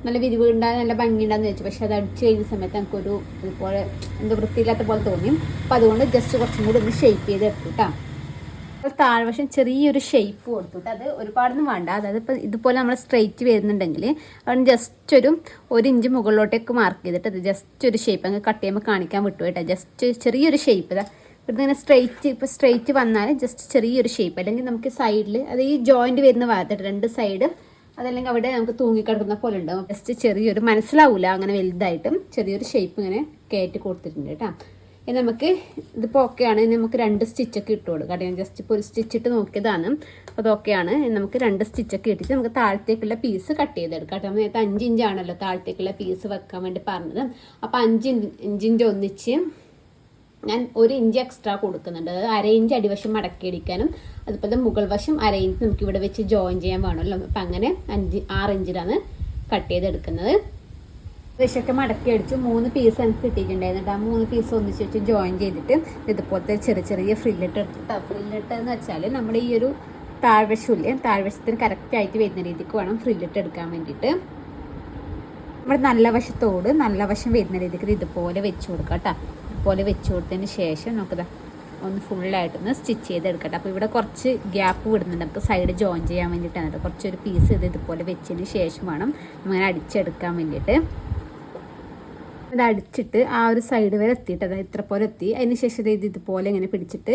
നല്ല വിരിവ് ഉണ്ടാകും നല്ല ഭംഗി ഉണ്ടാകുന്ന വെച്ചു. പക്ഷേ അത് അടിച്ച് കഴിഞ്ഞ സമയത്ത് നമുക്കൊരു ഇതുപോലെ എന്തോ വൃത്തിയില്ലാത്ത പോലെ തോന്നി. അപ്പോൾ അതുകൊണ്ട് ജസ്റ്റ് കുറച്ചും കൂടി ഒന്ന് ഷേപ്പ് ചെയ്ത് എടുത്തു കേട്ടോ. താഴ്വശം ചെറിയൊരു ഷേപ്പ് കൊടുത്തിട്ട് അത് ഒരുപാടൊന്നും വേണ്ട. അതായത് ഇപ്പോൾ ഇതുപോലെ നമ്മൾ സ്ട്രെയിറ്റ് വരുന്നുണ്ടെങ്കിൽ അവിടെ ജസ്റ്റ് ഒരു ഇഞ്ച് മുകളിലോട്ടേക്ക് മാർക്ക് ചെയ്തിട്ട് അത് ജസ്റ്റ് ഒരു ഷേപ്പ് അങ്ങ് കട്ട് ചെയ്യുമ്പോൾ കാണിക്കാൻ വിട്ടു കേട്ടോ. ജസ്റ്റ് ചെറിയൊരു ഷേപ്പ് ഇതാ ഇവിടുന്ന് ഇങ്ങനെ സ്ട്രെയിറ്റ് വന്നാൽ ജസ്റ്റ് ചെറിയൊരു ഷേപ്പ്. അല്ലെങ്കിൽ നമുക്ക് സൈഡിൽ അത് ഈ ജോയിൻറ്റ് വരുന്ന ഭാഗത്തായിട്ട് 2 സൈഡ് അതല്ലെങ്കിൽ അവിടെ നമുക്ക് തൂങ്ങിക്കിടക്കുന്ന പോലെ ഉണ്ടാവും. ജസ്റ്റ് ചെറിയൊരു മനസ്സിലാവില്ല അങ്ങനെ വലുതായിട്ടും ചെറിയൊരു ഷേപ്പ് ഇങ്ങനെ കയറ്റി കൊടുത്തിട്ടുണ്ട് കേട്ടോ. ഇനി നമുക്ക് ഇതിപ്പോൾ ഓക്കെയാണ്. ഇനി നമുക്ക് 2 സ്റ്റിച്ചൊക്കെ ഇട്ട് കൊടുക്കാം. ഞാൻ ജസ്റ്റ് ഇപ്പോൾ ഒരു സ്റ്റിച്ചിട്ട് നോക്കിയതാണ്. അപ്പോൾ അതൊക്കെയാണ്. നമുക്ക് 2 സ്റ്റിച്ചൊക്കെ ഇട്ടിട്ട് നമുക്ക് താഴത്തേക്കുള്ള പീസ് കട്ട് ചെയ്തെടുക്കാം കേട്ടോ. നേരത്തെ 5 ഇഞ്ചാണല്ലോ താഴത്തേക്കുള്ള പീസ് വെക്കാൻ വേണ്ടി പറഞ്ഞത്. അപ്പോൾ 5 ഇഞ്ചിൻ്റെ ഒന്നിച്ച് ഞാൻ 1 ഇഞ്ച് എക്സ്ട്രാ കൊടുക്കുന്നുണ്ട്. അതായത് 1/2 ഇഞ്ച് അടിവശം മടക്കി അടിക്കാനും അതുപോലെ മുകൾ വശം 1/2 ഇഞ്ച് നമുക്ക് ഇവിടെ വെച്ച് ജോയിൻ ചെയ്യാൻ വേണമല്ലോ. അപ്പം അങ്ങനെ 6 ഇഞ്ചിലാണ് കട്ട് ചെയ്തെടുക്കുന്നത്. വശമൊക്കെ മടക്കി അടിച്ച് 3 പീസ് എനിക്ക് കിട്ടിയിട്ടുണ്ടായിരുന്നു. ആ 3 പീസ് ഒന്നിച്ച് വെച്ച് ജോയിൻ ചെയ്തിട്ട് ഇതുപോലത്തെ ചെറിയ ഫ്രില്ലിട്ട് എടുത്തിട്ട് ഫ്രില്ലിട്ട് എന്ന് വെച്ചാൽ നമ്മുടെ ഈ ഒരു താഴ്വശമില്ലേ താഴ്വശത്തിന് കറക്റ്റായിട്ട് വരുന്ന രീതിക്ക് വേണം ഫ്രില്ലിട്ട് എടുക്കാൻ വേണ്ടിയിട്ട്. നമ്മുടെ നല്ല വശം വരുന്ന രീതിക്ക് ഇതുപോലെ വെച്ച് കൊടുക്കാം കേട്ടോ. ഇതുപോലെ വെച്ച് കൊടുത്തതിന് ശേഷം നമുക്കിതാ ഒന്ന് ഫുള്ളായിട്ടൊന്ന് സ്റ്റിച്ച് ചെയ്തെടുക്കട്ടെ. അപ്പോൾ ഇവിടെ കുറച്ച് ഗ്യാപ്പ് വിടുന്നുണ്ട് നമുക്ക് സൈഡ് ജോയിൻ ചെയ്യാൻ വേണ്ടിയിട്ടാണ് കേട്ടോ. കുറച്ചൊരു പീസ് ഇതുപോലെ വെച്ചതിന് ശേഷം വേണം അങ്ങനെ അടിച്ചെടുക്കാൻ വേണ്ടിയിട്ട്. അത് അടിച്ചിട്ട് ആ ഒരു സൈഡ് വരെ എത്തിയിട്ട് അതായത് ഇത്ര പോലെ എത്തി. അതിന് ശേഷം ഇതുപോലെ ഇങ്ങനെ പിടിച്ചിട്ട്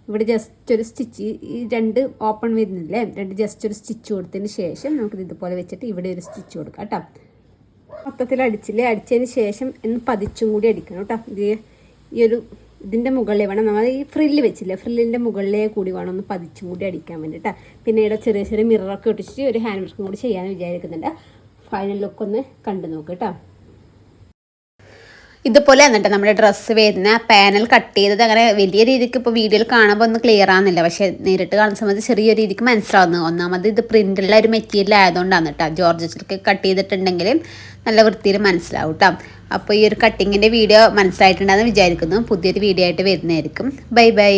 ഇവിടെ ജസ്റ്റ് ഒരു സ്റ്റിച്ച് ഈ 2 ഓപ്പൺ വരുന്നില്ലേ 2 ജസ്റ്റ് ഒരു സ്റ്റിച്ച് കൊടുത്തതിന് ശേഷം നമുക്കിത് ഇതുപോലെ വെച്ചിട്ട് ഇവിടെ ഒരു സ്റ്റിച്ച് കൊടുക്കാം കേട്ടോ. മൊത്തത്തിൽ അടിച്ചതിന് ശേഷം ഒന്ന് പതിച്ചും കൂടി അടിക്കണം കേട്ടോ. ഇതിൻ്റെ മുകളിൽ വേണം നമ്മൾ ഈ ഫ്രില്ല് വെച്ചില്ലേ ഫ്രില്ലിൻ്റെ മുകളിലേ കൂടി വേണം ഒന്ന് പതിച്ചും കൂടി അടിക്കാൻ വേണ്ടിയിട്ട്. പിന്നെ ഇവിടെ ചെറിയ മിററൊക്കെ ഒട്ടിച്ച് ഒരു ഹാൻഡ് വർക്കും കൂടി ചെയ്യാൻ വിചാരിക്കുന്നുണ്ട്. ഫൈനൽ ലുക്ക് ഒന്ന് കണ്ടു നോക്ക് കേട്ടോ. ഇതുപോലെ എന്നിട്ട് നമ്മുടെ ഡ്രസ്സ് വരുന്ന പാനൽ കട്ട് ചെയ്തത് അങ്ങനെ വലിയ രീതിക്ക് ഇപ്പോൾ വീഡിയോയിൽ കാണുമ്പോൾ ഒന്നും ക്ലിയർ ആകുന്നില്ല. പക്ഷേ നേരിട്ട് കാണുന്ന സമയത്ത് ചെറിയൊരു രീതിക്ക് മനസ്സിലാവുന്നു. ഒന്നാമത് ഇത് പ്രിൻ്റുള്ള ഒരു മെറ്റീരിയൽ ആയതുകൊണ്ടാണ് കേട്ടോ. ജോർജറ്റിലൊക്കെ കട്ട് ചെയ്തിട്ടുണ്ടെങ്കിൽ നല്ല വൃത്തിയിൽ മനസ്സിലാവും കേട്ടോ. അപ്പോൾ ഈ ഒരു കട്ടിങ്ങിൻ്റെ വീഡിയോ മനസ്സിലായിട്ടുണ്ടെന്ന് വിചാരിക്കുന്നു. പുതിയൊരു വീഡിയോ ആയിട്ട് വരുന്നതായിരിക്കും. ബൈ.